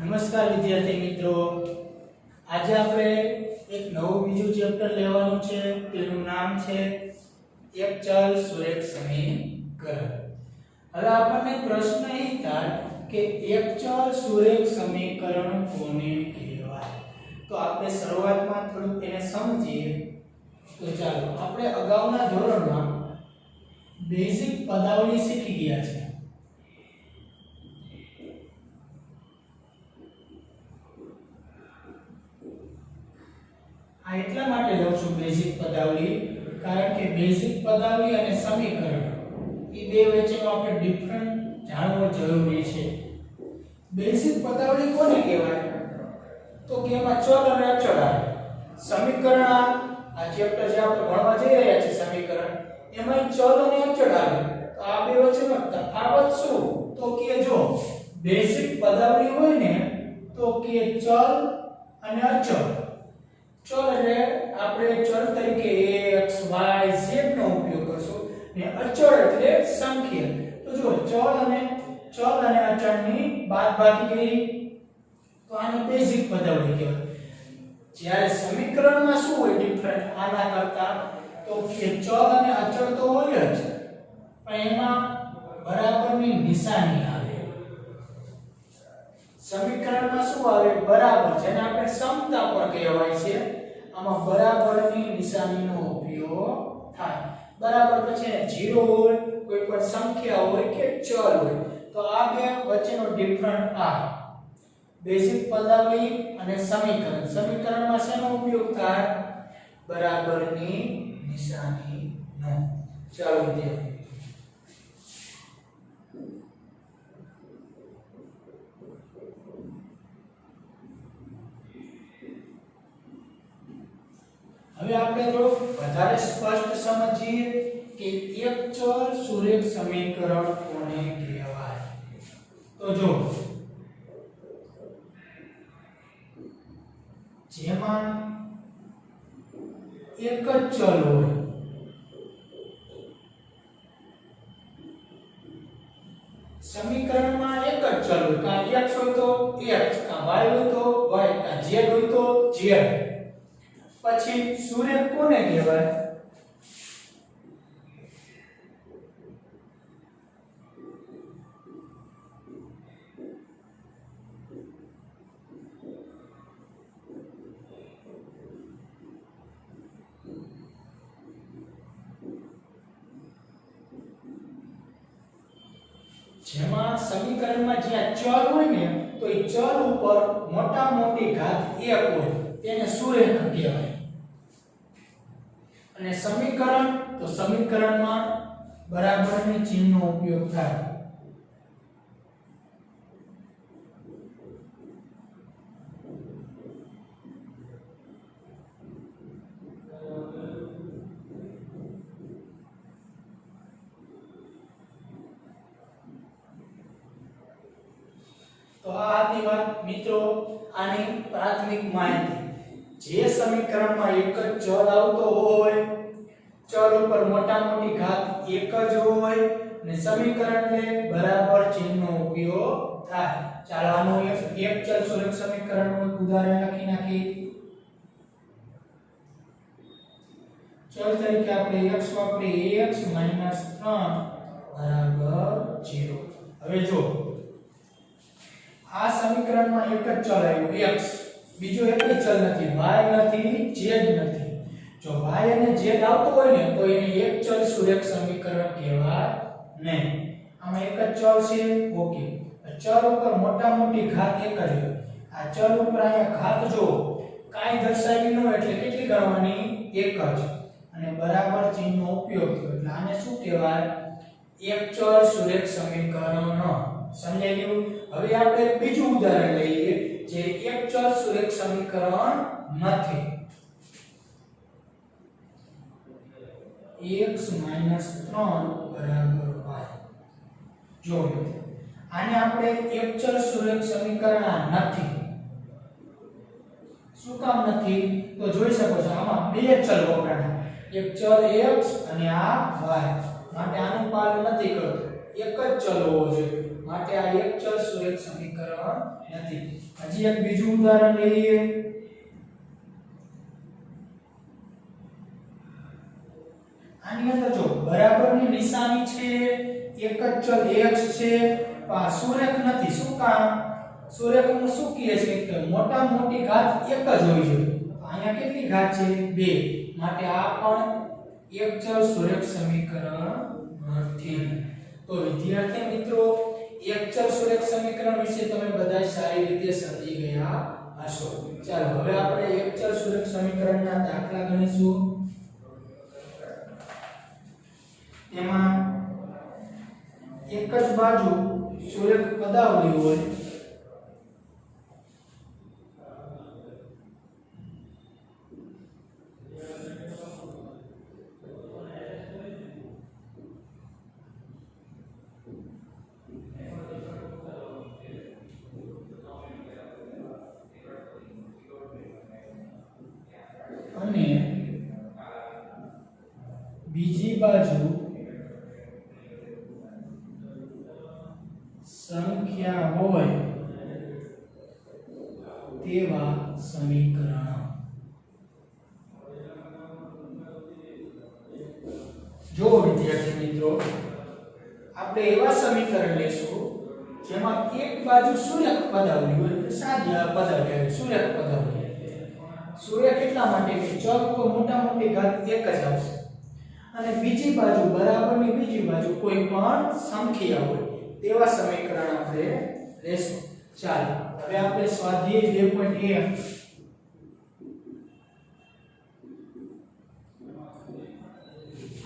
નમસ્કાર વિદ્યાર્થી મિત્રો, આજે આપણે એક નવું બીજું ચેપ્ટર લેવાનું છે. તેનું નામ છે એક ચલ સુરેખ સમીકરણ. હવે આપણને પ્રશ્ન એ થાય કે એક ચલ સુરેખ સમીકરણ કોને કહેવાય. તો આપણે શરૂઆતમાં થોડુંક એને સમજીએ. તો ચાલો, આપણે અગાઉના ધોરણમાં બેઝિક પદાવલી શીખી ગયા છે. આ એટલા માટે લઉં છું બેઝિક પદાવલી, કારણ કે બેઝિક પદાવલી અને સમીકરણ એ બે વચ્ચેનો આપણે ડિફરન્ટ જાણવો જરૂરી છે. બેઝિક પદાવલી કોને કહેવાય? તો કે એમાં ચલ અને અચળ આવે. સમીકરણ આ ચેપ્ટર જે આપણે ભણવા જઈ રહ્યા છીએ સમીકરણ, એમાં ચલ અને અચળ આવે. તો આ બે વચ્ચેનો તફાવત શું? તો કે જો બેઝિક પદાવલી હોય ને તો કે ચલ અને અચળ. ચલ એટલે આપણે ચલ તરીકે x y z નો ઉપયોગ કરશું ને અચળ એટલે સંખ્યા. તો જો ચલ અને અચળની બાદબાકી કરી તો આને બેઝિક પદાવલી કહેવાય. જ્યારે સમીકરણમાં શું હોય ડિફરન્ટ આના કરતા? તો કે ચલ અને અચળ તો હોય જ, પણ એમાં બરાબરની નિશાની આવે. સમીકરણમાં શું આવે? બરાબર, જેને આપણે સમતા પણ કહેવાય છે. આમાં બરાબરની નિશાનીનો ઉપયોગ થાય. બરાબર પછી 0 હોય, કોઈ પણ સંખ્યા હોય કે ચલ હોય, તો આ બે વચ્ચેનો ડિફરન્ટ આ બેઝિક પદાવલી અને સમીકરણ. સમીકરણમાં શેનો ઉપયોગ થાય? બરાબરની નિશાનીનો. ચાલો વિદ્યાર્થી, હવે આપણે થોડું વધારે સ્પષ્ટ સમજીએ કે એક ચલ સુરેખ સમીકરણ કોને કહેવાય. તો જો જેમાં એક જ ચલ હોય, સમીકરણમાં એક જ ચલ હોય, કાં x હોય તો x, કાં y હોય તો y, કાં z હોય તો z. પછી સુરેખ કોને કહેવાય? જેમાં સમીકરણમાં જ્યાં ચલ હોય ને તો એ ચલ ઉપર મોટા મોટી ઘાત 1 હોય તેને સુરેખ કહેવાય. અને સમીકરણ, તો સમીકરણમાં બરાબરની ચિહ્નનો ઉપયોગ થાય. તો આ હતી વાત મિત્રો આની પ્રાથમિક માહિતી. જે સમીકરણમાં એક જ ચલ આવતો હોય, ચલ ઉપર મોટા મોટી ઘાત 1 જ હોય ને સમીકરણને બરાબર ચિહ્નનો ઉપયોગ થાય. ચાલો આનું એક ચલ સુરેખ સમીકરણનું એક ઉદાહરણ લખી નાખીએ. ચલ તરીકે આપણે x વાપરીએ, x - 3 = 0. હવે જો આ સમીકરણમાં એક જ ચલ આવ્યું x, બીજો એક ચલ નથી, y નથી, z નથી. જો y અને z આવતો હોય ને તો એને એક ચલ સુરેખ સમીકરણ કહેવાય નહીં. આમાં એક જ ચલ છે, ઓકે. ચલ ઉપર મોટા મોટી ઘાત 1 જ હોય. આ ચલ ઉપર અહીંયા ઘાત જો કાઈ દર્શાવી ન હોય એટલે કેટલી ગણવાની? 1 જ. અને બરાબર ચિહ્નનો ઉપયોગ થયો એટલે આને શું કહેવાય? એક ચલ સુરેખ સમીકરણ. સમજાઈ ગયું? હવે આપણે બીજું ઉદાહરણ લઈએ જે એક ચલ સુરેખ સમીકરણ નથી. x - 3 = y. જો આને આપણે એક ચલ સુરેખ સમીકરણ નથી. શું કામ નથી? તો જોઈ શકો છો આમાં બે ચલ વપરાણા, એક ચલ x અને આ y. માટે આનું પાલન નથી કરતું. એક જ ચલ હોવો જોઈએ. માટે આ એક ચલ સુરેખ સમીકરણ નથી. હજી એક બીજું ઉદાહરણ લઈએ. આની અંદર જો બરાબરની નિશાની છે, એક જ ચલ x છે, આ સુરેખ નથી. શું કામ? સુરેખનું શું કહે છે કે મોટા મોટી ઘાત એક જ હોવી જોઈએ. અહીંયા કેટલી ઘાત છે? 2. માટે આ પણ એક ચલ સુરેખ સમીકરણ નથી. તો વિદ્યાર્થી મિત્રો, એક ચલ સુરેખ સમીકરણ વિશે તમે બધા સારી રીતે સમજી ગયા હશો. ચાલો હવે આપણે એક ચલ સુરેખ સમીકરણના દાખલા ગણીશું. એમાં એક જ બાજુ સુરેખ પદાવલી હોય અને બીજી બાજુ સંખ્યા હોય તેવા સમીકરણ. જો વિદ્યાર્થી મિત્રો, આપણે એવા સમીકરણ લેશું જેમાં એક બાજુ સુરેખ પદાવલી હોય, સાદી પદાવલી, સુરેખ પદાવલી. સુરેખ એટલા માટે કે ચલ ઉપર મોટા મોટી ઘાત એક જ આવશે, અને બીજી બાજુ બરાબરની બીજી બાજુ કોઈ પણ સંખ્યા હોય તેવા સમીકરણ આપણે લેશું. ચાલો હવે આપણે સ્વાધ્યાય 2.1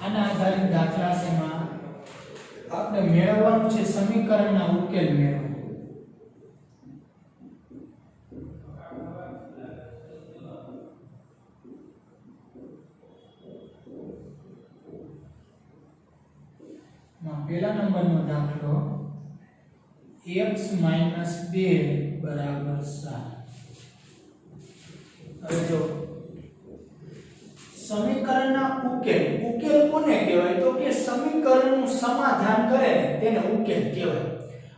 આના આધારિત દાખલા શેમાં આપણે મેળવવાનું છે સમીકરણના ઉકેલ મેળવો. પહેલા નંબરનો દાખલો x - 2 બરાબર 7. હવે જો સમીકરણના ઉકેલ, ઉકેલ કોને કહેવાય? તો કે સમીકરણનું સમાધાન કરે ને તેને ઉકેલ કહેવાય.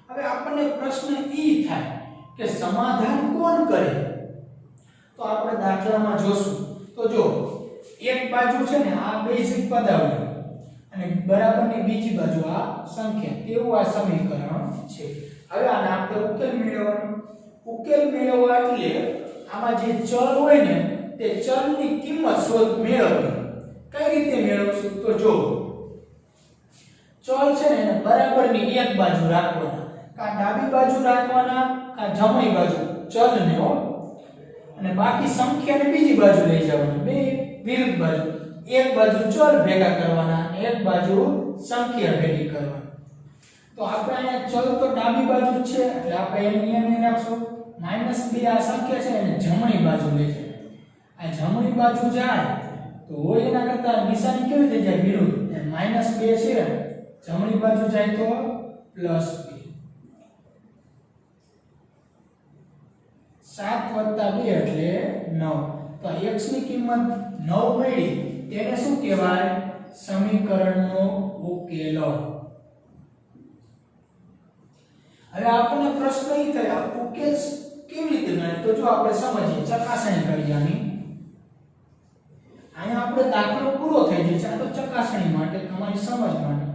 હવે આપણને પ્રશ્ન ઈ થાય કે સમાધાન કોણ કરે? તો આપણે દાખલામાં જોશું. તો જો એક બાજુ છે ને આ બેઝિક પદાવલી અને બરાબરની બીજી બાજુ આ સંખ્યા, તેવું આ સમીકરણ છે. હવે આને આપણે ઉકેલ મેળવવાનો. ઉકેલ મેળવવા એટલે આમાં જે ચલ હોય ને તે ચલની કિંમત શોધ મેળવવી. કઈ રીતે મેળવશું? તો જો ચલ છે ને એને બરાબરની એક બાજુ રાખવાના, કા ડાબી બાજુ રાખવાના, કા જમણી બાજુ ચલને હો, અને બાકી સંખ્યાને બીજી બાજુ લઈ જવાની, બે વિરુદ્ધ બાજુ. એક બાજુ ચલ ભેગા કરવાના અને એક બાજુ સંખ્યા ભેગી કરવાની. તો આપણે અહીંયા ચલ તો ડાબી બાજુ છે એટલે આપણે એનો નિયમ એ રાખશું -2 આ સંખ્યા છે એને જમણી બાજુ લઈ જાય. આ જમણી બાજુ જાય તો હોય એના કરતા નિશાની કેવી થઈ જાય? વિરુદ્ધ. -2 છે જમણી બાજુ જાય તો +2. 7 + 2 એટલે 9. તો x ની કિંમત 9 મળી, તેને શું કહેવાય? સમીકરણનો ઉકેલ. હવે આપણને પ્રશ્ન એ થાય આ ઉકેલ કેવી રીતે મળે? તો જો આપણે સમજીએ, ચકાસણી કરીએ આની. અહીંયા આપણે દાખલો પૂરો થઈ જાય છે, આ તો ચકાસણી માટે, તમારી સમજ માટે.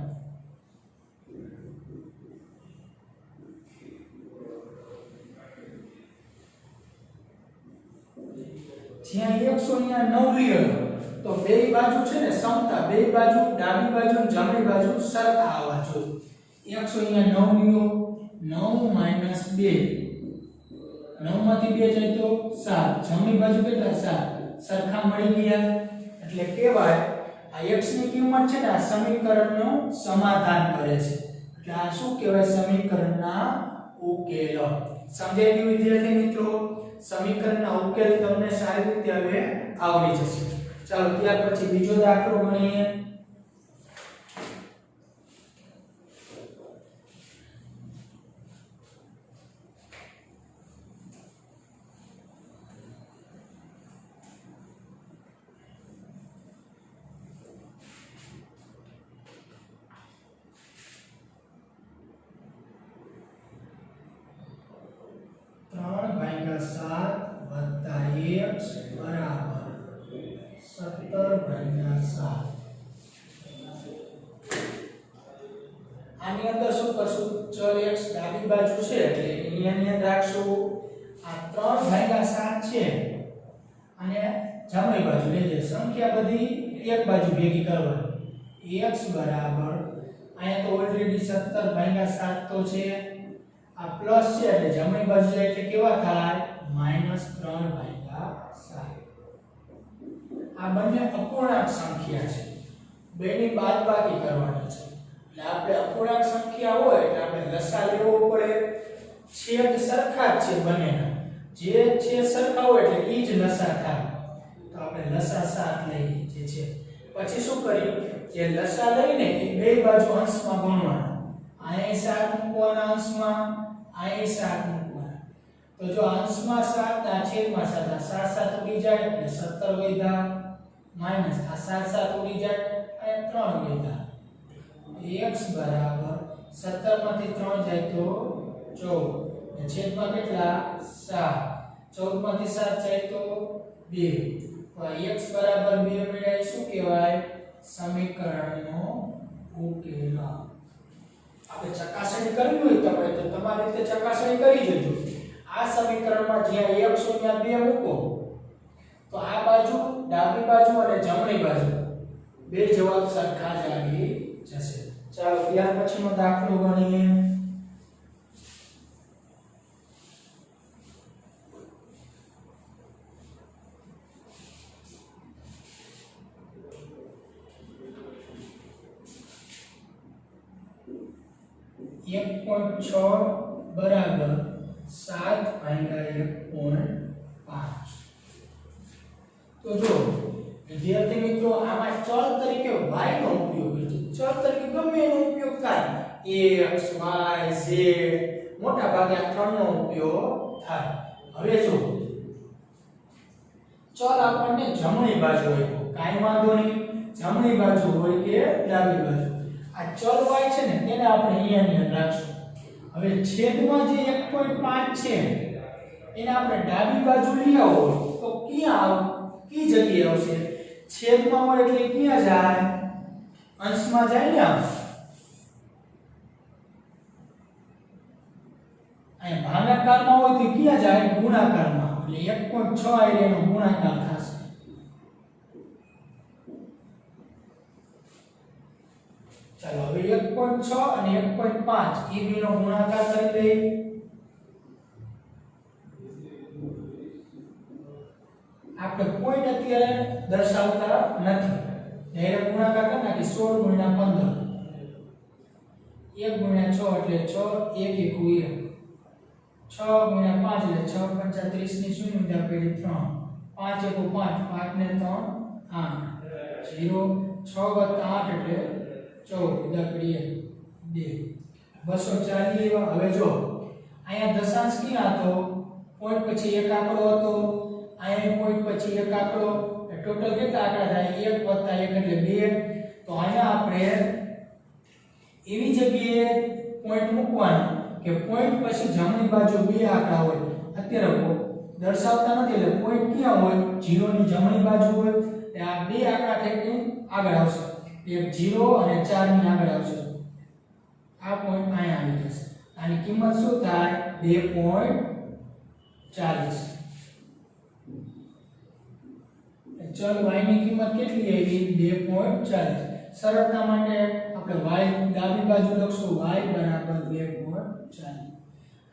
જ્યાં 109 લીધો તો બે બાજુ છે ને સમતા, બે બાજુ ડાબી બાજુ અને જમણી બાજુ સરખા આવવા જોઈએ. 109 લીધો, 9 - 2, 9 માંથી 2 જાય તો 7, જમણી બાજુ કેટલા? 7. સરખા મળી ગયા એટલે કહેવાય આ x ની કિંમત છે ને આ સમીકરણનું સમાધાન કરે છે. એટલે આ શું કહેવાય? સમીકરણના ઉકેલ. સમજાઈ ગયું વિદ્યાર્થી મિત્રો? સમીકરણના ઉકેલ તમને સારી રીતે હવે આવડી જશે. ચાલો ત્યાર પછી બીજો દાખલો ગણીએ. x બરાબર 17/7. આની અંદર શું કરશું? ચલ x ડાબી બાજુ છે એટલે અહીંયાની અંદર રાખશું. આ 3/7 છે અને જમણી બાજુ લઈ જઈએ. સંખ્યા બધી એક બાજુ ભેગી કરવાની. x બરાબર અહીંયા તો ઓલરેડી 17/7 તો છે. આ પ્લસ છે એટલે જમણી બાજુ જાય એટલે કેવા થાય? -3/7. આ બંને અપૂર્ણાંક સંખ્યા છે. બેની બાદબાકી કરવાની છે. એટલે આપણે અપૂર્ણાંક સંખ્યા હોય એટલે આપણે લસા લેવો પડે. છેદ સરખા જ છે બંનેના. જે છેદ સરખા હોય એટલે ઈ જ લસા થાય. તો આપણે લસા 7 લઈએ જે છે. પછી શું કરી? જે લસા લઈને એ બે બાજુ અંશમાં ગુણવાના. અહીં 7 મૂકવાના અંશમાં, અહીં 7 મૂકવાના. તો જો અંશમાં 7 ના છેદમાં 7 આ 7 ઉડી જાય એટલે 17 વધ્યા માઈનસ આ 7 ઉડી જાય અને 3 વધ્યા. x બરાબર 17 માંથી 3 જાય તો 14 અને છેદમાં કેટલા? 7. 14 માંથી 7 જાય તો 2. તો આ x બરાબર 2 મળ્યા. શું કહેવાય? સમીકરણનો ઉકેલ. આપણે ચકાસણી કરવી હોય તમારે તો તમારી રીતે ચકાસણી કરી જજો. આ સમીકરણમાં જ્યાં x હોય ત્યાં 2 મૂકો તો આ બાજુ ડાબી બાજુ અને જમણી બાજુ બે જવાબ સરખા જ આવી જશે. ચાલો ત્યાર પછીનો દાખલો ગણીએ. એક 1.6 બરાબર 7/1.5. તો જો વિદ્યાર્થી મિત્રો આમાં ચલ તરીકે y નો ઉપયોગ કરજો. ચલ તરીકે ગમે એનો ઉપયોગ થાય. x y z મોટા ભાગે આ ત્રણનો ઉપયોગ થાય. હવે જો ચલ આપણને જમણી બાજુ આપ્યો. કાઈ વાંધો નહીં. જમણી બાજુ હોય કે ડાબી બાજુ. આ ચલ y છે ને તેને આપણે અહીંયાની અંદર રાખશું. હવે છેદમાં જે 1.5 છે એને આપણે ડાબી બાજુ લઈ આવો તો ક્યાં કી જગ્યાએ આવશે? છેદમાં હોય એટલે ક્યાં જાય? અંશમાં જાય ને. અહીં ભાગાકારમાં હોય તો ક્યાં જાય? ગુણાકારમાં. એટલે 1.6 એટલે એનો ગુણાકાર થશે. ચાલો હવે 1.6 અને 1.5 એ બેનો ગુણાકાર કરી દઈએ. આપણે પોઈન્ટ અત્યારે દર્શાવતા નથી. ડાયરેક્ટ ગુણાકાર કરી નાખી. 16 * 15 1 * 6 એટલે 6 1 1 6 * 5 એટલે 6 × 30 ની શૂન્યતા પેલી 3 5 * 1 5 ને 3 8 0 6 + 8 એટલે 14 ઉદાકડીએ 2 240 એવા. હવે જો અહીંયા દશાંશ ક્યાં હતો? પોઈન્ટ પછી એક આંકડો હતો. અહીંયા પોઈન્ટ પછી એક આંકડો. ટોટલ કેટલા આંકડા થાય? 1 + 1 એટલે 2. તો અહીંયા આપણે એવી જગ્યાએ પોઈન્ટ મૂકવાનો કે પોઈન્ટ પછી જમણી બાજુ બે આંકડા હોય. અત્યારે દર્શાવતા નથી એટલે પોઈન્ટ ક્યાં હોય? 0 ની જમણી બાજુ હોય. આ બે આંકડા થઈને આગળ આવશે. એક 0 અને 4 ની આગળ આવશે. આ પોઈન્ટ અહીંયા આવી જશે. આની કિંમત શું થાય? 2.40. ચલ y ની કિંમત કેટલી આવી? 2.40. સરળતા માટે આપણે y ડાબી બાજુ લખશું. y બરાબર 2.40.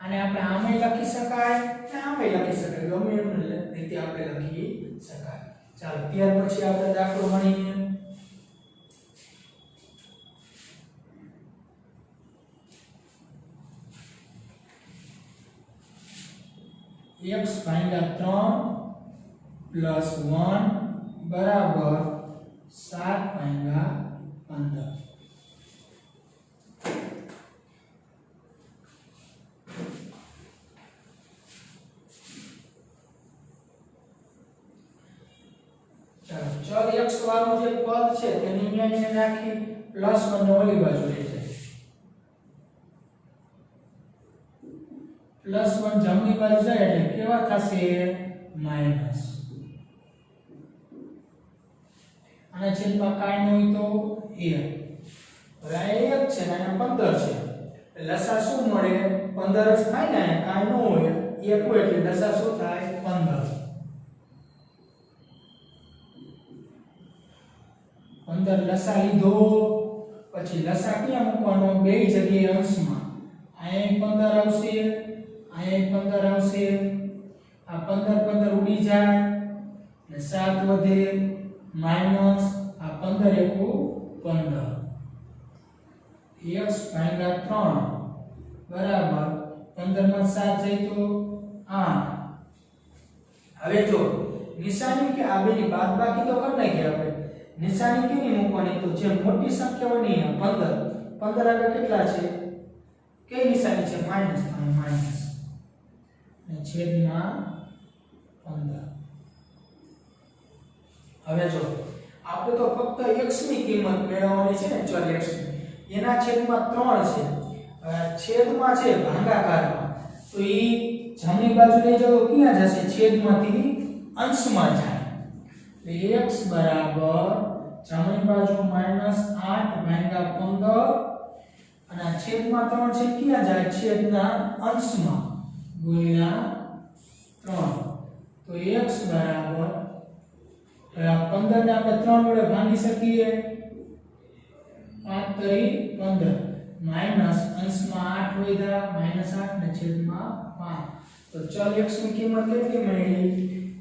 આને આપણે આમે લખી શકાય અને આમે લખી શકાય. ગમે એમ રીતે આપણે લખી શકાય. ચાલો ત્યાર પછી આપણે દાખલો ગણીએ. x/3 + 1 બરાબર 7/15. ચાલો ચલ x વાળું જે પદ છે તેને અહીંયા નાખી +1 ને ઓલી બાજુ લઈ જાય. +1 +1 જમણી બાજુ જાય એટલે કેવા થશે માઈનસ અને છેદમાં કાઈ ન હોય તો 1 હવે આ 1 છે ને આ 15 છે એટલે લસા શું મળે 15 જ થાય ને કાઈ ન હોય 1 હોય એટલે લસા શું થાય 15 15 લસા લીધો પછી લસા ક્યાં મૂકવાનો બે જગ્યાએ અંશમાં અહીંયા 15 આવશે અહીંયા 15 આવશે આ 15 15 ઉડી જાય ને 7 વધે માઈનસ આ 15 એકુ 15 x ભાગ્યા 3 બરાબર 15 માં 7 જાય તો 8 હવે જો નિશાની કે આ બેની બાદબાકી તો કરી નાખીએ આપણે નિશાની કેની મૂકવાની તો જે મોટી સંખ્યા હોય ને 15 15 આગળ કેટલા છે કઈ નિશાની છે માઈનસ માઈનસ અને છેદમાં 15 હવે જો આપણે તો ફક્ત x ની કિંમત મેળવવાની છે ને ચલ x એના છેદમાં 3 છે છેદમાં છે ભાગાકારમાં તો ઈ જમણી બાજુ લઈ જાવ તો ક્યાં જશે છેદમાંથી અંશમાં જાય એટલે x બરાબર જમણી બાજુ -8 ભાગ્યા 15 અને આ છેદમાં 3 છે ક્યાં જાય છેદના અંશમાં ગુણ્યા 3 તો x બરાબર આ 15 ને આપણે 3 વડે ભાગી શકીએ 5 તરી 15 માઈનસ અંશમાં 8 વધ્યા -8 ને છેદમાં 5 તો ચલ x ની કિંમત કેટલી મળી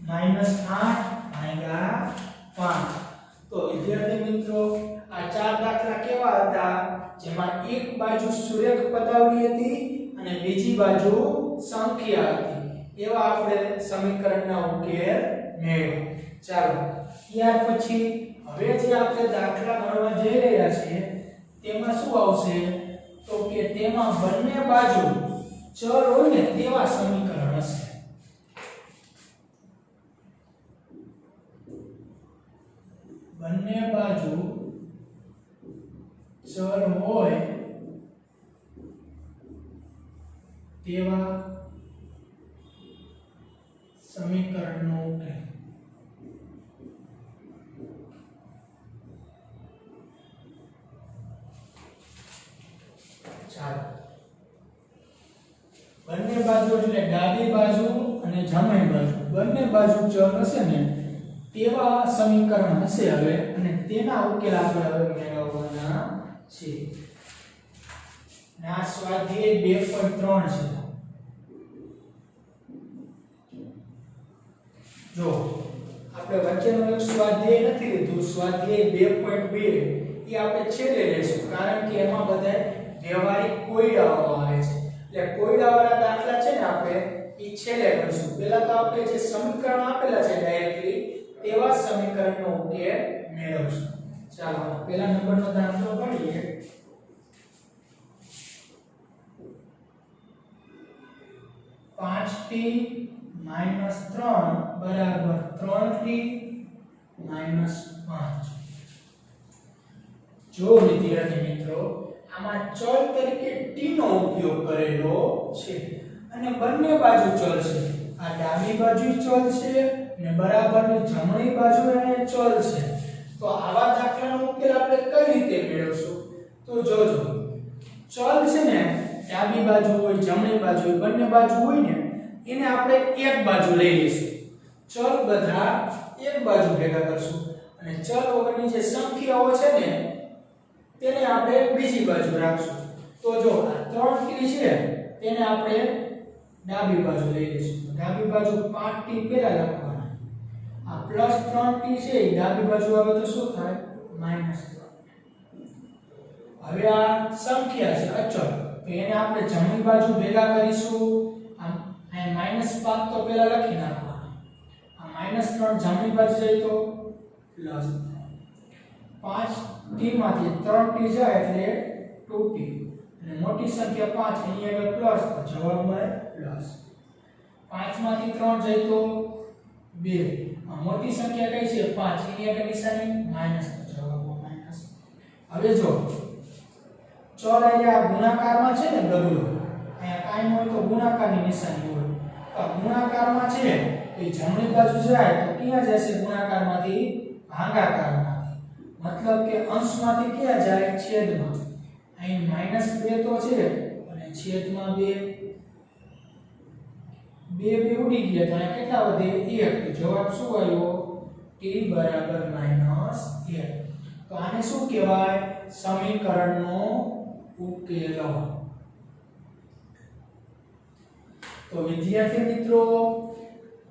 -8 ભાગ્યા 5 તો વિદ્યાર્થી મિત્રો આ ચાર દાખલા કેવા હતા જેમાં એક બાજુ સુરેખ પદાવલી હતી અને બીજી બાજુ સંખ્યા હતી એવા આપણે સમીકરણના ઉકેલ મેળવ્યા ચાલો ત્યાર પછી હવે જે આપણે દાખલા ગણવા જઈ રહ્યા છીએ તેમાં શું આવશે તો કે તેમાં બંને બાજુ ચલ હોય ને તેવા સમીકરણ હશે બંને બાજુ ચલ હોય તેવા સમીકરણનો ઉકેલ ચાલો બંને બાજુ એટલે ડાબી બાજુ અને જમણી બાજુ બંને બાજુ ચલ હશે ને તેવા સમીકરણ હશે હવે અને તેના ઉકેલ આપણે હવે મેળવવાના છે ના સ્વાધ્યાય 2.3 છે જો આપણે વચ્ચેનો એક સ્વાધ્યાય નથી લીધું સ્વાધ્યાય 2.2 એ આપણે છેલ્લે લેશું કારણ કે એમાં બધા વ્યવહારિક કોયડાઓ આવે છે એટલે કોયડાવાળા દાખલા છે ને આપણે એ છેલ્લે કરીશું પહેલા તો આપણે જે સમીકરણ આપેલા છે ડાયરેક્ટલી તેવા સમીકરણનો ઉકેલ મેળવશું ચાલો પહેલા નંબરનો દાખલો ગણીએ 5t - 3 બરાબર 3t - 5 જો વિદ્યાર્થી મિત્રો આમાં ચલ તરીકે t નો ઉપયોગ કરેલો છે અને બંને બાજુ ચલ છે આ ડાબી બાજુ ચલ છે ને બરાબરની જમણી બાજુ એને ચલ છે તો આવા દાખલાનો ઉકેલ આપણે કઈ રીતે મેળવશું તો જોજો ચલ છે ને ડાબી બાજુ હોય જમણી બાજુ હોય બંને બાજુ હોય ને એને આપણે એક બાજુ લઈ લઈશું ચલ બધા એક બાજુ ભેગા કરશું અને ચલ વગરની જે સંખ્યાઓ છે ને તેને આપણે બીજી બાજુ રાખશું તો જો આ 3t છે તેને આપણે ડાબી બાજુ લઈ લઈશું ડાબી બાજુ 5t પહેલા લખવાના આ +3t છે ડાબી બાજુ આવે તો શું થાય -3 હવે આ સંખ્યા છે અચળ તો એને આપણે જમણી બાજુ ભેગા કરીશું આ -5 તો પહેલા લખી નાખવાના આ -3 જમણી બાજુ જાય તો +5t માંથી 3t જાય એટલે 2t અને મોટી સંખ્યા 5 એની આગળ પ્લસ તો જવાબ મળે પ્લસ 5 માંથી 3 જાય તો 2 આ મોટી સંખ્યા કઈ છે 5 એની આગળ નિશાની માઈનસ તો જવાબ માઈનસ હવે જો ચલ અહીંયા ગુણાકારમાં છે ને બદલો અહીંયા સાઈન હોય તો ગુણાકારની નિશાની હોય. તો ગુણાકારમાં છે તો જમણી બાજુ જાય તો ક્યાં જશે? ગુણાકારમાંથી ભાગાકારમાંથી. મતલબ કે અંશમાંથી ક્યાં જાય? છેદમાં. અહીં -2 તો છે અને છેદમાં 2 2 ઉડી ગયા તો અહીંયા કેટલા વધે? 1. તો જવાબ શું આવ્યો? t બરાબર -1. તો આને શું કહેવાય? સમીકરણનો ઉકેલ. તો વિદ્યાર્થી મિત્રો,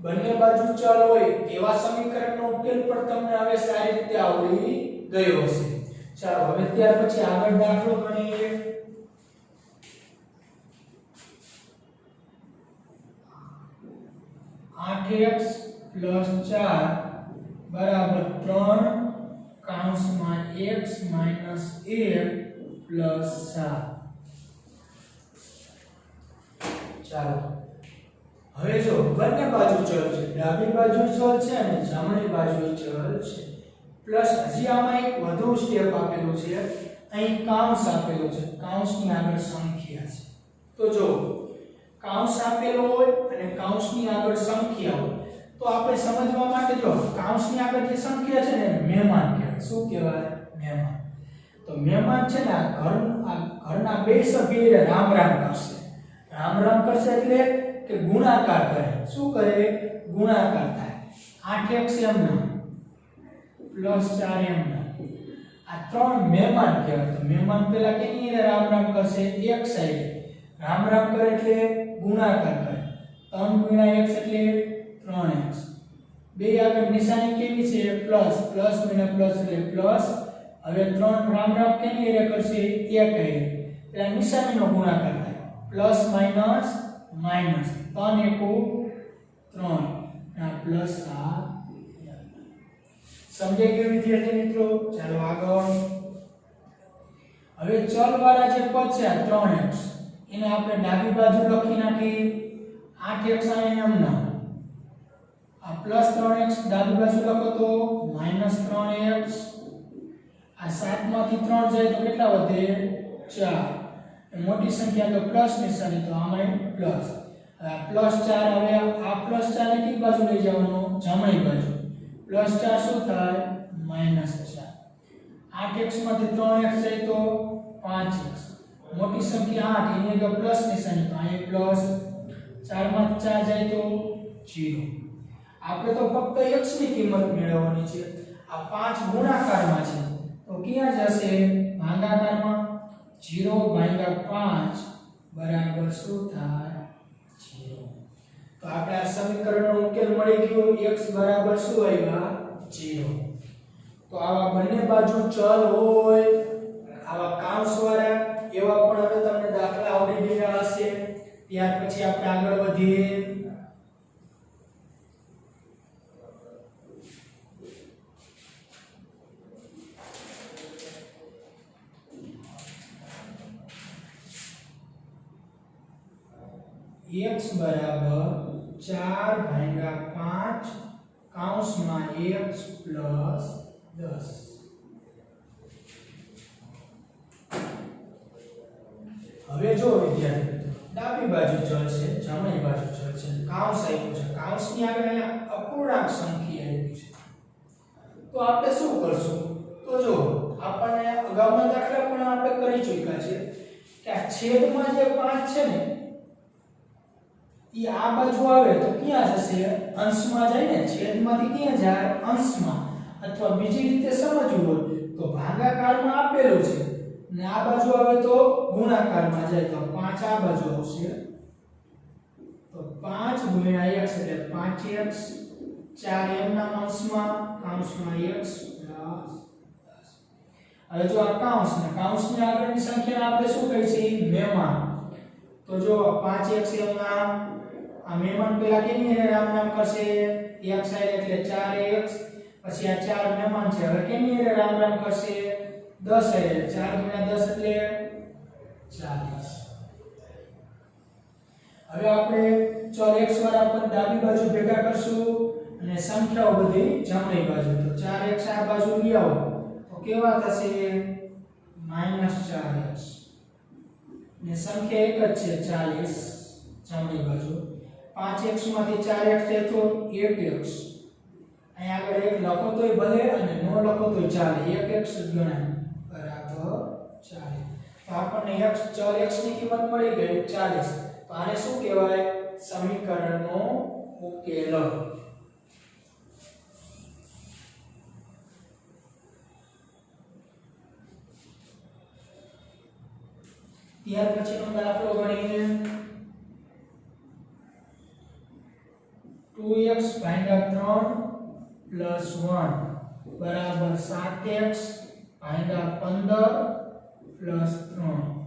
બંને બાજુ ચલ હોય એવા સમીકરણનો ઉકેલ પણ તમને હવે સારી રીતે આવડી ગયો હશે. ચાલો હવે ત્યાર પછી આગળ દાખલો ગણીએ. x + 4 બરાબર 3 કૌંસમાં x - 1 + 7. ચાલો હવે જો બંને બાજુ ચલ છે, ડાબી બાજુ ચલ છે અને જમણી બાજુ ચલ છે. પ્લસ હજી આમાં એક વધુ સ્ટેપ આપેલું છે. અહીં કૌંસ આપેલું છે, કૌંસની આગળ સંખ્યા છે. તો જો કૌંસ આપેલો હોય અને કૌંસની આગળ સંખ્યા હોય તો આપણે સમજવા માટે જો કૌંસની આગળ જે સંખ્યા છે ને મહેમાન કહેવાય. શું કહેવાય? મહેમાન. તો મહેમાન છે ને ઘરના બે સભ્યો રામ રામ કરશે. રામ રામ કરશે એટલે કે ગુણાકાર કરે. શું કરે? ગુણાકાર થાય. 8x એમના +4 એમના. આ ત્રણ મહેમાન કહેવાય. તો મહેમાન પેલા કેની રામ રામ કરશે? x સાથે રામ રામ કરે એટલે ગુણાકાર કરે. 3 × x એટલે 3x. બે આગળ નિશાની કેવી છે? પ્લસ. પ્લસ × પ્લસ એટલે પ્લસ. હવે 3 રામ રામ કેની રે કરશે? 1 એટલે નિશાનીનો ગુણાકાર થાય. પ્લસ માઈનસ માઈનસ 3 × 3 આ પ્લસ આ. સમજાઈ ગયું વિદ્યાર્થી મિત્રો? ચાલો આગળ. હવે ચલ વાળા જે પદ છે આ 3x એને આપણે ડાબી બાજુ લખી નાખી. 8x અહીં એમના. આ +3x ડાબી બાજુ લખો તો -3x. આ 7 માંથી 3 જાય તો કેટલા વધે? 4. મોટી સંખ્યા તો પ્લસ નિશાની તો આમાં પ્લસ. +4 હવે આ +4 ને કઈ બાજુ લઈ જવાનો? જમણી બાજુ. +4 શું થાય? -4. 8x માંથી 3x જાય તો 5x. મોટી સંખ્યા 8 એની આગળ પ્લસ નિશાની તો અહીં પ્લસ. 4 માંથી 4 જાય તો 0. આપણે તો ફક્ત x ની કિંમત મેળવવાની છે. આ 5 ગુણાકારમાં છે તો ક્યાં જશે? ભાગાકારમાં. 0/5 બરાબર શું થાય? 0. તો આપણે આ સમીકરણનો ઉકેલ મળી ગયો. x બરાબર શું આવ્યા? 0. તો આવા બંને બાજુ ચલ હોય, આવા કૌંસ વાળા એવા પણ હવે તમને દાખલા આવડી ગયા હશે. ત્યાર પછી આપણે આગળ વધીએ. x બરાબર 4/5 કૌંસમાં x + 10. હવે જો વિદ્યાર્થી મિત્રો, ડાબી બાજુ ચલ છે, જમણી બાજુ ચલ છે, કૌંસ આપ્યું છે. કૌંસની આગળ અહીંયા અપૂર્ણાંક સંખ્યા આપી છે. તો આપણે શું કરશું? તો જો આપણને અગાઉના દાખલા પણ આપણે કરી ચૂક્યા છે કે આ છેદમાં જે 5 છે ને ઈ આ બાજુ આવે તો ક્યાં જશે? અંશમાં જાય ને. છેદમાંથી ક્યાં જાય? અંશમાં. અથવા બીજી રીતે સમજવું હોય તો ભાગાકારમાં આપેલું છે ને આ બાજુ આવે તો ગુણાકારમાં જાય તો 5 આ બાજુ આવશે. તો 5 × x એટલે 5x. 4 એમના અંશમાં કૌંસમાં x + 10. હવે જો આ કૌંસ ને કૌંસની આગળની સંખ્યાને આપણે શું કહીએ? મહેમાન. તો જો 5x એમના આ મહેમાન પેલા કેની રામ નામ કરશે? x એટલે 4x. પછી આ 4 મહેમાન છે. હવે કેની રામ રામ કરશે? 10 એટલે 4 × 10 એટલે 40. હવે આપણે ચલ x વાળા પર ડાબી બાજુ ભેગા કરશું અને સંખ્યાઓ બધી જમણી બાજુ. તો 4x આ બાજુ લઈ આવો તો કેવા થશે? -4x. ને સંખ્યા એક જ છે 40. જમણી બાજુ 5x માંથી 4x જાય તો 1x અહીં આગળ 1 લખો તોય ભલે અને ન લખો તોય ચાલે 1x જ ગણાય બરાબર 40 તો આપણને x ચલ x ની કિંમત મળી ગઈ 40 તો આને શું કહેવાય સમીકરણનો ઉકેલ ત્યાર પછીનો દાખલો ગણીએ 2x ભાગ્યા 3 + 1 બરાબર 7x ભાગ્યા 15 + 3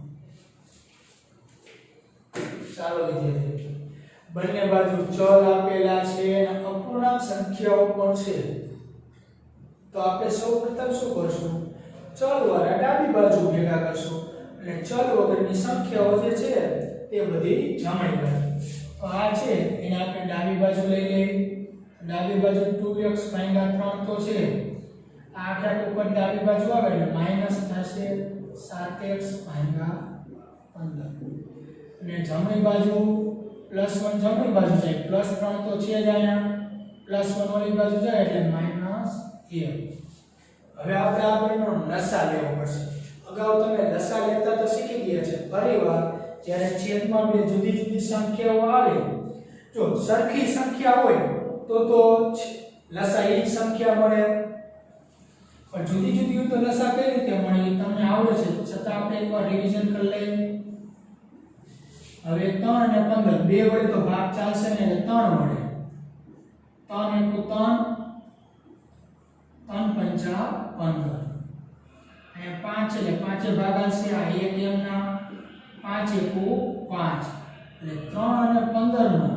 ચાલો વિદ્યાર્થીઓ બંને બાજુ ચલ આપેલા છે અને અપૂર્ણાંક સંખ્યાઓ પણ છે તો આપણે સૌપ્રથમ શું કરશું ચલ વાળા ડાબી બાજુ ભેગા કરશું અને ચલ વગરની સંખ્યાઓ જે છે તે બધી જમણી બાજુ તો આ છે એને આપણે ડાબી બાજુ લઈ લઈએ ડાબી બાજુ 2x - 3 તો છે આ આખા ઉપર ડાબી બાજુ આવે એટલે માઈનસ થશે 7x - 15 અને જમણી બાજુ +1 જમણી બાજુ જાય +3 તો છે જ અહીંયા +1 ઓલી બાજુ જાય એટલે -1 હવે આપણે આ બેનો લસા લેવો પડશે અગાઉ તમે લસા લેતા તો શીખી ગયા છે ફરીવાર જ્યારે છેદમાં બે જુદી જુદી સંખ્યાઓ આવે જો સરખી સંખ્યા હોય તો લસા એ જ સંખ્યા મળે પણ જુદી જુદી હોય તો લસા કઈ રીતે મળે તમને આવડે છે છતાં આપણે એકવાર રિવિઝન કરી લઈએ હવે 3 અને 15 બે વડે તો ભાગ ચાલશે ને એટલે 3 વડે 3 * 3 3 × 5 = 15 5 એટલે 5 ભાગાશે આ 1 એમના 5 * 5 એટલે 3 અને 15 નો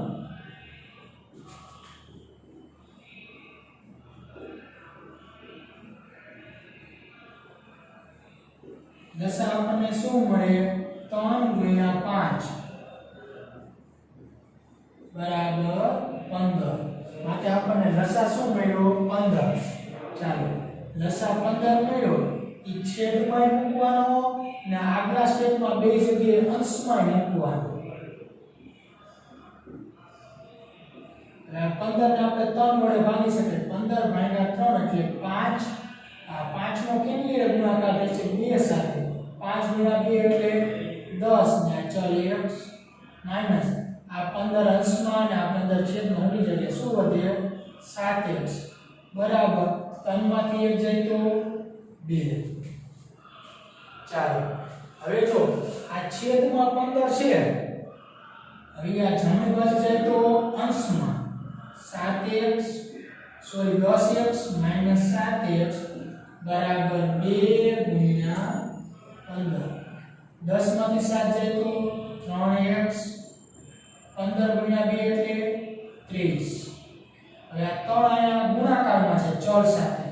લસા આપણને શું મળે 3 × 5 બરાબર 15 માટે આપણને લસા શું મળ્યો 15 ચાલો લસા 15 મળ્યો ઈ છેદમાં મૂકવાનો ને આગલા સ્ટેપમાં બે જગ્યાએ અંશમાં મૂકવાનો 15 ને આપણે 3 વડે ભાગી શકીએ 15 ભાગ્યા 3 એટલે 5 આ 5 નો કેવી રીતે ગુણાકાર થશે 2 સાથે 5 × 2 એટલે 10 ને ચલ x માઈનસ આ 15 અંશમાં અને આ 15 છેદમાં ઉડી જશે શું વધે 7x બરાબર 3 માંથી 1 જાય તો 2 ચાલો હવે જો આ છેદમાં 15 છે હવે આ જમણી બાજુ જાય તો અંશમાં 7x સોરી 10x - 7x બરાબર 2 × 15 10 માંથી 7 જાય તો 3x 15 × 2 એટલે 30 હવે આ 3 અહીંયા ગુણાકારમાં છે ચલ સાથે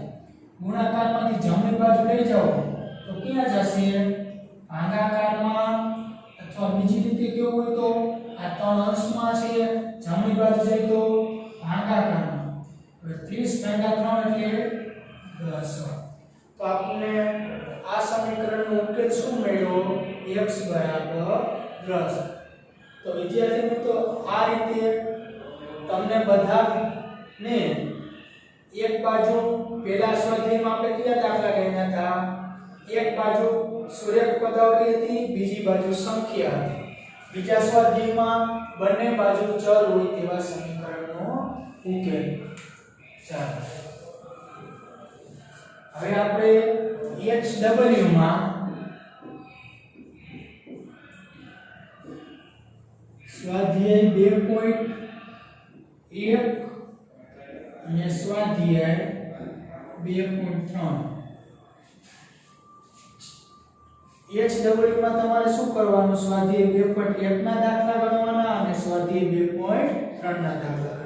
ગુણાકારમાંથી જમણી બાજુ લઈ જાઓ તો ક્યાં જશે ભાગાકારમાં અથવા બીજી રીતે કેવું હોય તો આ 3 અંશમાં છે જમણી બાજુ જાય તો ભાગાકારમાં હવે 30 / 3 એટલે 10 તો આપણને આ સમીકરણનો ઉકેલ શું મળ્યો x = 10 તો વિદ્યાર્થી મિત્રો આ રીતે તમને બધાને એક બાજુ પહેલા સ્વાધ્યાયમાં આપણે કયા દાખલા ગણ્યા હતા એક બાજુ સુરેખ પદાવલી હતી બીજી બાજુ સંખ્યા હતી બીજા સ્વાધ્યાયમાં બંને બાજુ ચલ હોય તેવા સમીકરણનો ઉકેલ ચાલો હવે આપણે HW માં સ્વાધ્યાય 2.1 અને સ્વાધ્યાય 2.3 HW માં તમારે શું કરવાનું સ્વાધ્યાય 2.1 ના દાખલા ગણવાના અને સ્વાધ્યાય 2.3 ના દાખલા